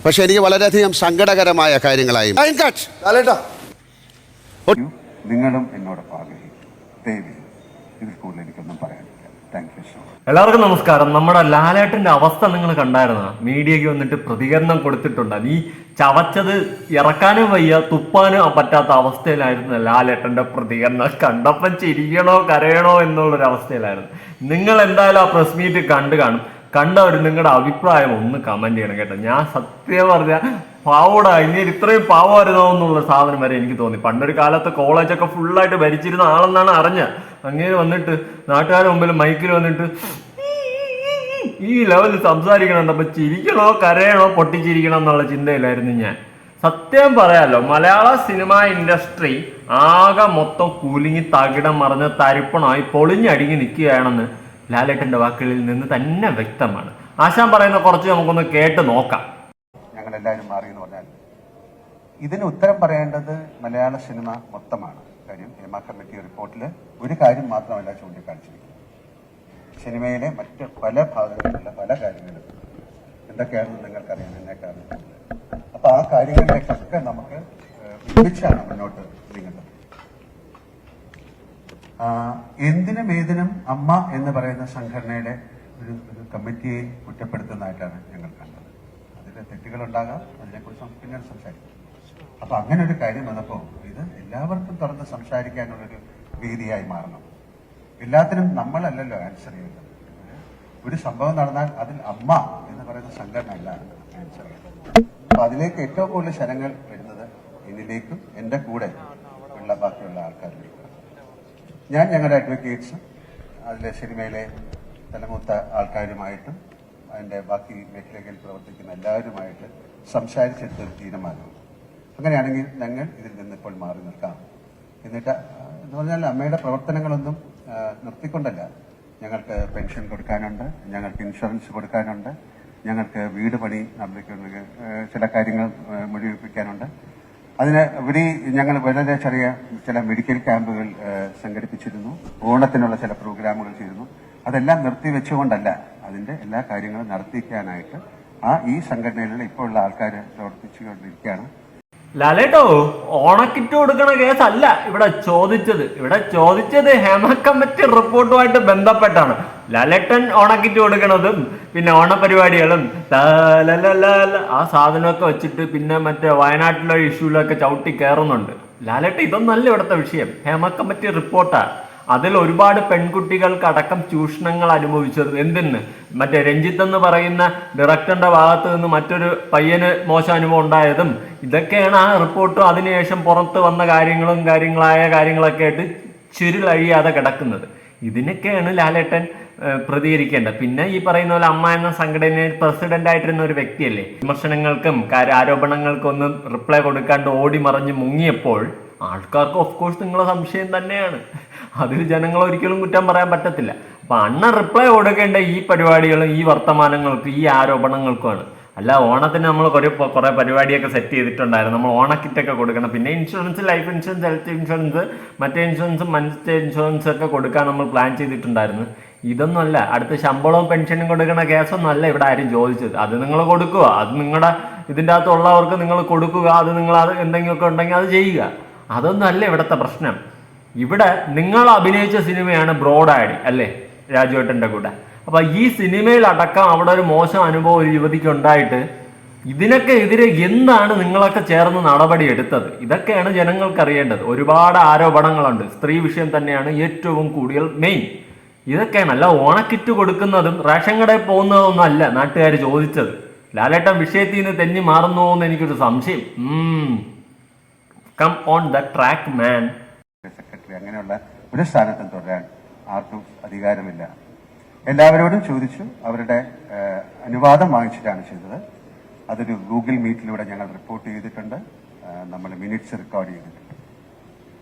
പക്ഷെ എനിക്ക് വളരെയധികം സങ്കടകരമായ കാര്യങ്ങളായി. നിങ്ങളും എന്നോടൊപ്പം ആഗ്രഹിക്കും. ദയവ് ഇതിൽ കൂടുതൽ എനിക്കൊന്നും പറയാനില്ല. Thank you so much. എല്ലാവർക്കും നമസ്കാരം. നമ്മുടെ ലാലേട്ടന്റെ അവസ്ഥ നിങ്ങൾ കണ്ടായിരുന്ന? മീഡിയക്ക് വന്നിട്ട് പ്രതികരണം കൊടുത്തിട്ടുണ്ട്. ഈ ചവച്ചത് ഇറക്കാനും വയ്യ, തുപ്പാനും പറ്റാത്ത അവസ്ഥയിലായിരുന്നു ലാലേട്ടന്റെ പ്രതികരണം. കണ്ടപ്പം ചിരിക്കണോ കരയണോ എന്നുള്ളൊരു അവസ്ഥയിലായിരുന്നു. നിങ്ങൾ എന്തായാലും ആ പ്രസ് മീറ്റ് കാണും. കണ്ടവർ നിങ്ങളുടെ അഭിപ്രായം ഒന്ന് കമന്റ് ചെയ്യണം കേട്ടോ. ഞാൻ സത്യം പറഞ്ഞ പാവോടാ, ഇങ്ങനെ ഇത്രയും പാവമായിരുന്നോ എന്നുള്ള സാധനം വരെ എനിക്ക് തോന്നി. പണ്ടൊരു കാലത്ത് കോളേജൊക്കെ ഫുള്ളായിട്ട് ഭരിച്ചിരുന്ന ആളെന്നാണ് അറിഞ്ഞത്. അങ്ങനെ വന്നിട്ട് നാട്ടുകാരുടെ മുമ്പിൽ മൈക്കിൽ വന്നിട്ട് ഈ ലെവലിൽ സംസാരിക്കണം. അപ്പൊ ചിരിക്കണോ കരയണോ പൊട്ടിച്ചിരിക്കണം എന്നുള്ള ചിന്തയിലായിരുന്നു ഞാൻ. സത്യം പറയാലോ, മലയാള സിനിമ ഇൻഡസ്ട്രി ആകെ മൊത്തം കുലുങ്ങി തകിടം മറിഞ്ഞ് തരിപ്പണമായി പൊളിഞ്ഞടുങ്ങി നിൽക്കുകയാണെന്ന് ലാലേട്ടന്റെ വാക്കുകളിൽ നിന്ന് തന്നെ വ്യക്തമാണ്. ആശാൻ പറയുന്ന കുറച്ച് നമുക്കൊന്ന് കേട്ട് നോക്കാം. ഞങ്ങൾ എല്ലാവരും മാറി എന്ന് പറഞ്ഞാൽ ഇതിന് ഉത്തരം പറയേണ്ടത് മലയാള സിനിമ മൊത്തമാണ്. കാര്യം ഹേമ കമ്മിറ്റി റിപ്പോർട്ടിൽ ഒരു കാര്യം മാത്രമല്ല ചൂണ്ടിക്കാണിച്ചിരിക്കുന്നത്. സിനിമയിലെ മറ്റ് പല ഭാഗങ്ങളിലുള്ള പല കാര്യങ്ങളും എന്തൊക്കെയാണെന്ന് നിങ്ങൾക്കറിയാം, എന്നെക്കാളും. അപ്പൊ ആ കാര്യങ്ങളിലേക്കൊക്കെ നമുക്ക് ഒരുമിച്ചാണ് മുന്നോട്ട് നീങ്ങുന്നത്. എന്തിനും ഏതിനും അമ്മ എന്ന് പറയുന്ന സംഘടനയുടെ ഒരു കമ്മിറ്റിയെ കുറ്റപ്പെടുത്തുന്നതായിട്ടാണ് ഞങ്ങൾ കണ്ടത്. അതിൽ തെറ്റുകളുണ്ടാകാം, അതിനെക്കുറിച്ച് നമുക്ക് പിന്നീട് സംസാരിക്കാം. അപ്പൊ അങ്ങനെ ഒരു കാര്യം വന്നപ്പോൾ ഇത് എല്ലാവർക്കും തുറന്ന് സംസാരിക്കാനുള്ളൊരു വേദിയായി മാറണം. എല്ലാത്തിനും നമ്മളല്ലല്ലോ ആൻസർ ചെയ്യുന്നത്. ഒരു സംഭവം നടന്നാൽ അതിൽ അമ്മ എന്ന് പറയുന്ന സംഘടന അല്ല ആൻസർ ചെയ്യുന്നത്. അപ്പൊ അതിലേക്ക് ഏറ്റവും കൂടുതൽ ജനങ്ങൾ വരുന്നത് എന്നിലേക്കും എന്റെ കൂടെ ഉള്ള ബാക്കിയുള്ള ആൾക്കാരിലേക്കും. ഞാൻ ഞങ്ങളുടെ അഡ്വക്കേറ്റ്സും അതിലെ സിനിമയിലെ തലമൂത്ത ആൾക്കാരുമായിട്ടും അതിൻ്റെ ബാക്കി മേഖലകളിൽ പ്രവർത്തിക്കുന്ന എല്ലാവരുമായിട്ട് സംസാരിച്ചെടുത്തൊരു തീരുമാനമാണ്. അങ്ങനെയാണെങ്കിൽ ഞങ്ങൾ ഇതിൽ നിന്ന് ഇപ്പോൾ മാറി നിൽക്കാം. എന്നിട്ട് എന്ന് പറഞ്ഞാൽ അമ്മയുടെ പ്രവർത്തനങ്ങളൊന്നും നിർത്തിക്കൊണ്ടല്ല. ഞങ്ങൾക്ക് പെൻഷൻ കൊടുക്കാനുണ്ട്, ഞങ്ങൾക്ക് ഇൻഷുറൻസ് കൊടുക്കാനുണ്ട്, ഞങ്ങൾക്ക് വീട് പണി നടത്തിക്കൊണ്ട് ചില കാര്യങ്ങൾ മുഴുവിപ്പിക്കാനുണ്ട്. അതിന് ഉപരി ഞങ്ങൾ വളരെ ചെറിയ ചില മെഡിക്കൽ ക്യാമ്പുകൾ സംഘടിപ്പിച്ചിരുന്നു. ഓണത്തിനുള്ള ചില പ്രോഗ്രാമുകൾ ചെയ്തിരുന്നു. അതെല്ലാം നിർത്തിവെച്ചുകൊണ്ടല്ല, അതിന്റെ എല്ലാ കാര്യങ്ങളും നടത്തിക്കാനായിട്ട് ഈ സംഘടനയിലുള്ള ഇപ്പോൾ ഉള്ള ആൾക്കാർ പ്രവർത്തിച്ചുകൊണ്ടിരിക്കുകയാണ്. ലാലേട്ടോ, ഓണക്കിറ്റ് കൊടുക്കണ കേസല്ല ഇവിടെ ചോദിച്ചത് ഹേമ കമ്മിറ്റി റിപ്പോർട്ടുമായിട്ട് ബന്ധപ്പെട്ടാണ്. ലാലേട്ടൻ ഓണക്കിറ്റ് കൊടുക്കണതും പിന്നെ ഓണപരിപാടികളും ആ സാധനമൊക്കെ വെച്ചിട്ട് പിന്നെ മറ്റേ വയനാട്ടിലെ ഇഷ്യൂലൊക്കെ ചവിട്ടി കയറുന്നുണ്ട്. ലാലേട്ടൻ ഇതൊന്നല്ല ഇവിടുത്തെ വിഷയം. ഹേമ കമ്മിറ്റി റിപ്പോർട്ടാണ്. അതിൽ ഒരുപാട് പെൺകുട്ടികൾക്കടക്കം ചൂഷണങ്ങൾ അനുഭവിച്ചത് എന്തിന്? മറ്റേ രഞ്ജിത്ത് എന്ന് പറയുന്ന ഡയറക്ടറിന്റെ ഭാഗത്ത് നിന്ന് മറ്റൊരു പയ്യന് മോശം അനുഭവം ഉണ്ടായതും ഇതൊക്കെയാണ് ആ റിപ്പോർട്ടും അതിനുശേഷം പുറത്ത് വന്ന കാര്യങ്ങളൊക്കെ ആയിട്ട് ചുരുളഴിയാതെ കിടക്കുന്നത്. ഇതിനൊക്കെയാണ് ലാലേട്ടൻ പ്രതികരിക്കേണ്ടത്. പിന്നെ ഈ പറയുന്ന പോലെ അമ്മ എന്ന സംഘടനയിൽ പ്രസിഡന്റ് ആയിട്ടിരുന്ന ഒരു വ്യക്തിയല്ലേ, വിമർശനങ്ങൾക്കും ആരോപണങ്ങൾക്കും ഒന്നും റിപ്ലൈ കൊടുക്കാണ്ട് ഓടി മറിഞ്ഞ് മുങ്ങിയപ്പോൾ ആൾക്കാർക്ക് ഓഫ് കോഴ്സ് നിങ്ങളെ സംശയം തന്നെയാണ്. അതിൽ ജനങ്ങൾ ഒരിക്കലും കുറ്റം പറയാൻ പറ്റത്തില്ല. അപ്പൊ അണ്ണൻ റിപ്ലൈ കൊടുക്കേണ്ട ഈ പരിപാടികളും ഈ വർത്തമാനങ്ങൾക്കും ഈ ആരോപണങ്ങൾക്കുമാണ്. അല്ല, ഓണത്തിന് നമ്മൾ കുറെ പരിപാടിയൊക്കെ സെറ്റ് ചെയ്തിട്ടുണ്ടായിരുന്നു. നമ്മൾ ഓണക്കിറ്റൊക്കെ കൊടുക്കണം, പിന്നെ insurance, life insurance, health insurance, മറ്റേ ഇൻഷുറൻസ് ഒക്കെ കൊടുക്കാൻ നമ്മൾ പ്ലാൻ ചെയ്തിട്ടുണ്ടായിരുന്നു. ഇതൊന്നും അല്ല. അടുത്ത ശമ്പളവും പെൻഷനും കൊടുക്കുന്ന കേസൊന്നും അല്ല ഇവിടെ ആരും ചോദിച്ചത്. അത് നിങ്ങൾ കൊടുക്കുക, അത് നിങ്ങളുടെ ഇതിൻ്റെ അകത്തുള്ളവർക്ക് നിങ്ങൾ കൊടുക്കുക, അത് നിങ്ങൾ അത് എന്തെങ്കിലുമൊക്കെ ഉണ്ടെങ്കിൽ അത് ചെയ്യുക. അതൊന്നും അല്ല ഇവിടുത്തെ പ്രശ്നം. ഇവിടെ നിങ്ങൾ അഭിനയിച്ച സിനിമയാണ് ബ്രോഡാഡി അല്ലേ, രാജുവേട്ടൻ്റെ കൂടെ. അപ്പൊ ഈ സിനിമയിലടക്കം അവിടെ ഒരു മോശം അനുഭവം ഒരു യുവതിക്ക് ഉണ്ടായിട്ട് ഇതിനൊക്കെ എതിരെ എന്താണ് നിങ്ങളൊക്കെ ചേർന്ന് നടപടി എടുത്തത്? ഇതൊക്കെയാണ് ജനങ്ങൾക്ക് അറിയേണ്ടത്. ഒരുപാട് ആരോപണങ്ങളുണ്ട്. സ്ത്രീ വിഷയം തന്നെയാണ് ഏറ്റവും കൂടുതൽ മെയിൻ. ഇതൊക്കെയാണ്. അല്ല ഓണക്കിറ്റ് കൊടുക്കുന്നതും റേഷൻ കടയിൽ പോകുന്നതൊന്നും അല്ല നാട്ടുകാർ ചോദിച്ചത്. ലാലേട്ടൻ വിഷയത്തിൽ നിന്ന് തെന്നി മാറുന്നുവോ എന്ന് എനിക്കൊരു സംശയം. Come on the track man. Secretary അങ്ങനെയുള്ള ഒരു സ്ഥാനത്തും തുടരാൻ ആർക്കും അധികാരമില്ല. എല്ലാവരോടും ചോദിച്ചു, അവരുടെ അനുവാദം വാങ്ങിച്ചിട്ടാണ് ചെയ്തത്. അതൊരു ഗൂഗിൾ മീറ്റിലൂടെ ഞങ്ങൾ റിപ്പോർട്ട് ചെയ്തിട്ടുണ്ട്. നമ്മൾ മിനിറ്റ്സ് റെക്കോർഡ് ചെയ്തിട്ടുണ്ട്.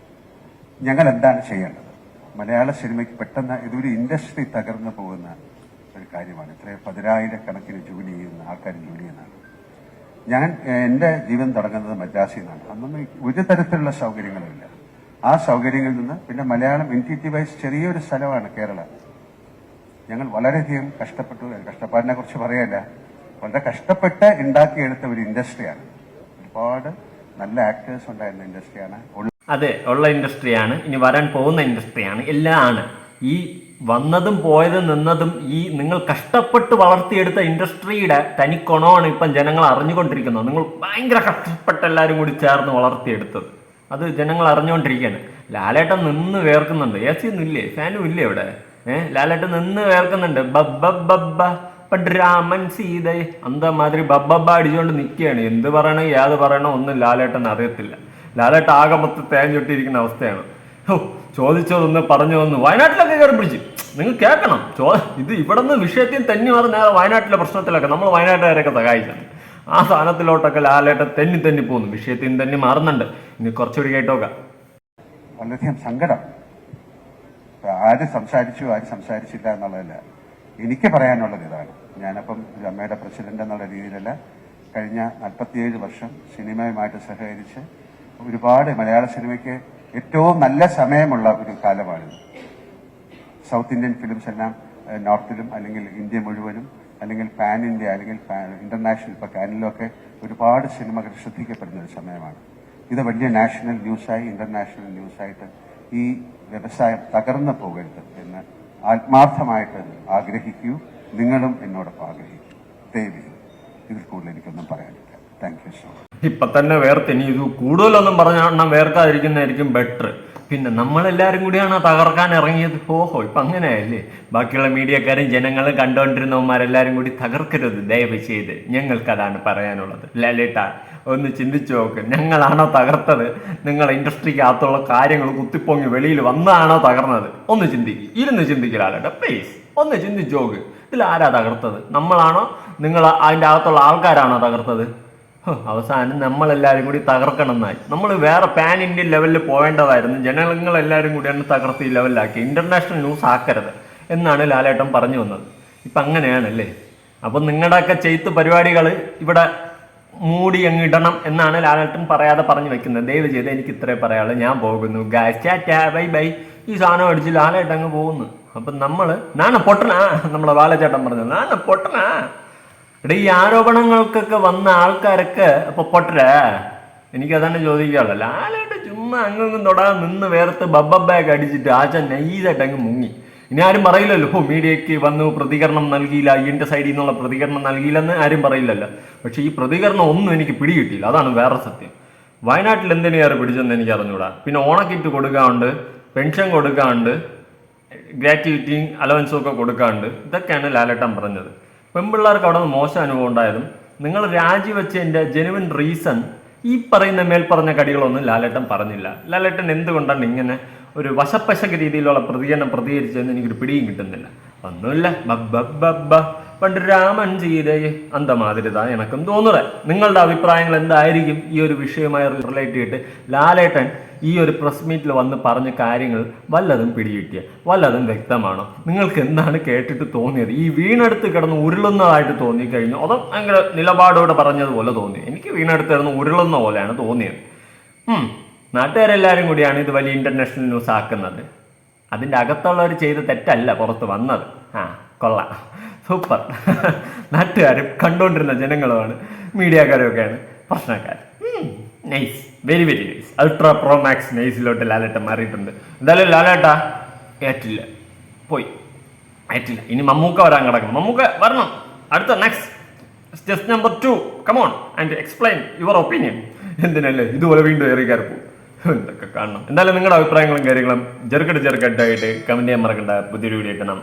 ഞങ്ങൾ എന്താണ് ചെയ്യേണ്ടത്? മലയാള സിനിമയ്ക്ക് പെട്ടെന്ന് ഇതൊരു ഇൻഡസ്ട്രി തകർന്നു പോകുന്ന ഒരു കാര്യമാണ്. ഇത്രയും 10,000 ജോലി ചെയ്യുന്ന ആൾക്കാർ ജോലി ചെയ്യുന്നതാണ്. എൻ്റെ ജീവൻ തുടങ്ങുന്നത് മദ്രാസിൽ നിന്നാണ്. അന്നൊന്നും ഒരു തരത്തിലുള്ള സൗകര്യങ്ങളുമില്ല. ആ സൗകര്യങ്ങളിൽ നിന്ന് പിന്നെ മലയാളം എൻറ്റിറ്റി വൈസ് ചെറിയൊരു സ്ഥലമാണ് കേരളം. ഞങ്ങൾ വളരെയധികം കഷ്ടപ്പെട്ടു. കഷ്ടപ്പാടിനെ കുറിച്ച് പറയല്ല. വളരെ കഷ്ടപ്പെട്ട് ഉണ്ടാക്കിയെടുത്ത ഒരു ഇൻഡസ്ട്രിയാണ്. ഒരുപാട് നല്ല ആക്ടേഴ്സ് ഉണ്ടായിരുന്ന ഇൻഡസ്ട്രിയാണ്. അതെ, ഉള്ള ഇൻഡസ്ട്രിയാണ്, ഇനി വരാൻ പോകുന്ന ഇൻഡസ്ട്രിയാണ്, എല്ലാം ആണ്. ഈ വന്നതും പോയതും നിന്നതും ഈ നിങ്ങൾ കഷ്ടപ്പെട്ട് വളർത്തിയെടുത്ത ഇൻഡസ്ട്രിയുടെ തനിക്കൊണമാണ് ഇപ്പം ജനങ്ങൾ അറിഞ്ഞുകൊണ്ടിരിക്കുന്നത്. നിങ്ങൾ ഭയങ്കര കഷ്ടപ്പെട്ട് എല്ലാവരും കൂടി ചേർന്ന് വളർത്തിയെടുത്തത് അത് ജനങ്ങൾ അറിഞ്ഞുകൊണ്ടിരിക്കുകയാണ്. ലാലേട്ടൻ നിന്ന് വേർക്കുന്നുണ്ട്. എ സി ഒന്നും ഇല്ലേ, ഫാനും ഇല്ലേ ഇവിടെ? ലാലേട്ടൻ നിന്ന് വേർക്കുന്നുണ്ട്. ബബ്ബ രാമൻ സീത അന്തമാതിരി ബബ്ബ അടിച്ചുകൊണ്ട് നിൽക്കുകയാണ്. എന്ത് പറയണോ യാത് പറയണോ ഒന്നും ലാലേട്ടൻ അറിയത്തില്ല. ലാലേട്ടൻ ആകെ മൊത്തം തേഞ്ഞൊട്ടിയിരിക്കുന്ന അവസ്ഥയാണ്. ചോദിച്ചതൊന്ന് പറഞ്ഞു വന്ന് വയനാട്ടിലൊക്കെ കയറി പിടിച്ച് നിങ്ങൾ കേൾക്കണം. ഇത് ഇവിടെ നിന്ന് വിഷയത്തിൽ തന്നെ മാറി നേരെ വയനാട്ടിലെ പ്രശ്നത്തിലൊക്കെ നമ്മൾ വയനാട്ടുകാരെയൊക്കെ സഹായിച്ചാണ്. ആ സ്ഥാനത്തിലോട്ടൊക്കെ ലാലേട്ടൻ തെന്നി പോകുന്നു. വിഷയത്തിൽ തന്നെ മാറുന്നുണ്ട്. ഇനി കുറച്ചുകൂടി കേട്ടോക്കാം. വളരെയധികം സങ്കടം. ആര് സംസാരിച്ചു ആര് സംസാരിച്ചില്ല എന്നുള്ളതല്ല, എനിക്ക് പറയാനുള്ളത് ഇതാണ്. ഞാനപ്പം ഒരു അമ്മയുടെ പ്രസിഡന്റ് എന്നുള്ള രീതിയിലല്ല, കഴിഞ്ഞ 47 വർഷം സിനിമയുമായിട്ട് സഹകരിച്ച് ഒരുപാട് മലയാള സിനിമയ്ക്ക് ഏറ്റവും നല്ല സമയമുള്ള ഒരു കാലമാണിത്. സൗത്ത് ഇന്ത്യൻ ഫിലിംസ് എല്ലാം നോർത്തിലും അല്ലെങ്കിൽ ഇന്ത്യ മുഴുവനും അല്ലെങ്കിൽ പാൻ ഇന്ത്യ അല്ലെങ്കിൽ ഇന്റർനാഷണൽ ഇപ്പോൾ കാനിലൊക്കെ ഒരുപാട് സിനിമകൾ ശ്രദ്ധിക്കപ്പെടുന്ന ഒരു സമയമാണ്. ഇത് വലിയ നാഷണൽ ന്യൂസായി ഇന്റർനാഷണൽ ന്യൂസായിട്ട് ഈ വ്യവസായം തകർന്നു പോകരുത് എന്ന് ആത്മാർത്ഥമായിട്ട് ആഗ്രഹിക്കൂ. നിങ്ങളും എന്നോടൊപ്പം ആഗ്രഹിക്കൂ. ദയവ് ഇതിൽ കൂടുതൽ എനിക്കൊന്നും പറയാനില്ല. Thank you so much. ഇപ്പൊ തന്നെ വേർത്ത്, ഇനി ഇത് കൂടുതലൊന്നും പറഞ്ഞാൽ വേർക്കാതിരിക്കുന്നതായിരിക്കും ബെറ്റർ. പിന്നെ നമ്മളെല്ലാരും കൂടിയാണ് തകർക്കാൻ ഇറങ്ങിയത്. ഓഹോ, ഇപ്പൊ അങ്ങനെയല്ലേ? ബാക്കിയുള്ള മീഡിയക്കാരും ജനങ്ങളും കണ്ടുകൊണ്ടിരുന്നവന്മാരെല്ലാരും കൂടി തകർക്കരുത് ദയവ് ചെയ്ത്. ഞങ്ങൾക്കതാണ് പറയാനുള്ളത്. ലാലേട്ടാ ഒന്ന് ചിന്തിച്ചു നോക്ക്. ഞങ്ങളാണോ തകർത്തത്? നിങ്ങൾ ഇൻഡസ്ട്രിക്കകത്തുള്ള കാര്യങ്ങൾ കുത്തിപ്പൊങ്ങി വെളിയിൽ വന്നാണോ തകർന്നത്? ഒന്ന് ഇരുന്ന് ചിന്തിക്കലാലേട്ടാ പ്ലീസ്. ഒന്ന് ചിന്തിച്ചു നോക്ക്. ഇതിൽ ആരാ തകർത്തത്? നമ്മളാണോ? നിങ്ങൾ അതിൻ്റെ അകത്തുള്ള ആൾക്കാരാണോ തകർത്തത്? അവസാനം നമ്മളെല്ലാവരും കൂടി തകർക്കണമെന്നായി. നമ്മൾ വേറെ പാൻ ഇന്ത്യൻ ലെവലിൽ പോകേണ്ടതായിരുന്നു. ജനങ്ങളെല്ലാവരും കൂടിയാണ് തകർത്ത് ഈ ലെവലിലാക്കി. ഇന്റർനാഷണൽ ന്യൂസ് ആക്കരുത് എന്നാണ് ലാലേട്ടൻ പറഞ്ഞു വന്നത്. ഇപ്പം അങ്ങനെയാണല്ലേ? അപ്പം നിങ്ങളുടെയൊക്കെ ചെയ്ത്ത് പരിപാടികൾ ഇവിടെ മൂടി അങ്ങിടണം എന്നാണ് ലാലേട്ടൻ പറയാതെ പറഞ്ഞു വെക്കുന്നത്. ദയവ് ചെയ്ത് എനിക്ക് ഇത്രേ പറയാനുള്ളൂ. ഞാൻ പോകുന്നു. Guys, Tata, bye bye. ഈ സാധനം അടിച്ച് ലാലേട്ടൻ അങ്ങ് പോകുന്നു. അപ്പം നാണ പൊട്ടനാ, നമ്മളെ ബാലചേട്ടൻ പറഞ്ഞത് നാണ പൊട്ടനാ. ഇവിടെ ഈ ആരോപണങ്ങൾക്കൊക്കെ വന്ന ആൾക്കാരൊക്കെ അപ്പൊ പൊട്ടരാ? എനിക്കതാണ് ചോദിക്കാനുള്ളത്. ലാലേട്ടൻ ചുമ്മാ അങ്ങും തൊടാതെ നിന്ന് വേർത്ത് ബബ്ബാഗ് അടിച്ചിട്ട് ആച്ച നൈസായിട്ട് അങ്ങ് മുങ്ങി. ഇനി ആരും പറയില്ലല്ലോ മീഡിയയ്ക്ക് വന്നു പ്രതികരണം നൽകിയില്ല, ഇതിന്റെ സൈഡിൽ നിന്നുള്ള പ്രതികരണം നൽകിയില്ലെന്ന് ആരും പറയില്ലല്ലോ. പക്ഷെ ഈ പ്രതികരണം ഒന്നും എനിക്ക് പിടികിട്ടിയില്ല. അതാണ് വേറെ സത്യം. വയനാട്ടിൽ എന്തിനേറെ പിടിച്ചെന്ന് എനിക്ക് അറിഞ്ഞൂടാ. പിന്നെ ഓണക്കിറ്റ് കൊടുക്കാറുണ്ട്, പെൻഷൻ കൊടുക്കാറുണ്ട്, ഗ്രാറ്റുവിറ്റിയും അലവൻസും ഒക്കെ കൊടുക്കാറുണ്ട്. ഇതൊക്കെയാണ് ലാലേട്ടൻ പറഞ്ഞത്. പെൺപിള്ളേർക്ക് അവിടെ നിന്ന് മോശം അനുഭവം ഉണ്ടായതും നിങ്ങൾ രാജിവെച്ചതിൻ്റെ ജെനുവിൻ റീസൺ ഈ പറയുന്ന മേൽപ്പറഞ്ഞ കടികളൊന്നും ലാലേട്ടൻ പറഞ്ഞില്ല. ലാലേട്ടൻ എന്തുകൊണ്ടാണ് ഇങ്ങനെ ഒരു വശപ്പശക രീതിയിലുള്ള പ്രതികരണം പ്രതികരിച്ചതെന്ന് എനിക്കൊരു പിടിയും കിട്ടുന്നില്ല. ഒന്നുമില്ല, പണ്ട് രാമൻ സീതയെ അന്തമാതിരിതാ എനക്കും തോന്നുന്നത്. നിങ്ങളുടെ അഭിപ്രായങ്ങൾ എന്തായിരിക്കും ഈ ഒരു വിഷയവുമായി റിലേറ്റ് ചെയ്തിട്ട്? ലാലേട്ടൻ ഈ ഒരു പ്രസ് മീറ്റിൽ വന്ന് പറഞ്ഞ കാര്യങ്ങൾ വല്ലതും പിടികിട്ടിയ, വല്ലതും വ്യക്തമാണോ? നിങ്ങൾക്ക് എന്താണ് കേട്ടിട്ട് തോന്നിയത്? ഈ വീണെടുത്ത് കിടന്ന് ഉരുളുന്നതായിട്ട് തോന്നിക്കഴിഞ്ഞു, അതോ ഭയങ്കര നിലപാടോടെ പറഞ്ഞതുപോലെ തോന്നി? എനിക്ക് വീണെടുത്ത് കിടന്ന് ഉരുളുന്ന പോലെയാണ് തോന്നിയത്. നാട്ടുകാരെല്ലാവരും കൂടിയാണ് ഇത് വലിയ ഇന്റർനാഷണൽ ന്യൂസ് ആക്കുന്നത്. അതിൻ്റെ അകത്തുള്ളവർ ചെയ്ത തെറ്റല്ല പുറത്ത് വന്നത്. കൊള്ളാം, സൂപ്പർ. നാട്ടുകാരും കണ്ടുകൊണ്ടിരുന്ന ജനങ്ങളുമാണ്, മീഡിയക്കാരും ഒക്കെയാണ് പ്രശ്നക്കാർ. Nice, very very nice. Ultra pro max നൈസിലോട്ട് ലാലേട്ട മാറിയിട്ടുണ്ട്. എന്തായാലും ലാലേട്ട ഏറ്റില്ല, പോയി ഏറ്റില്ല. ഇനി മമ്മൂക്ക വരാൻ കിടക്കണം. മമ്മൂക്ക വരണം. അടുത്ത next step number 2, come on and explain your opinion. എന്തിനല്ലേ ഇതുപോലെ വീണ്ടും ഏറി കയറി പോകും? എന്തൊക്കെ കാണണം. എന്തായാലും നിങ്ങളുടെ അഭിപ്രായങ്ങളും കാര്യങ്ങളും ചെറുക്കട്ടായിട്ട് കമന്റ് ചെയ്യാൻ മറക്കണ്ട. പുതിയൊരു വീഡിയോ കാണാം.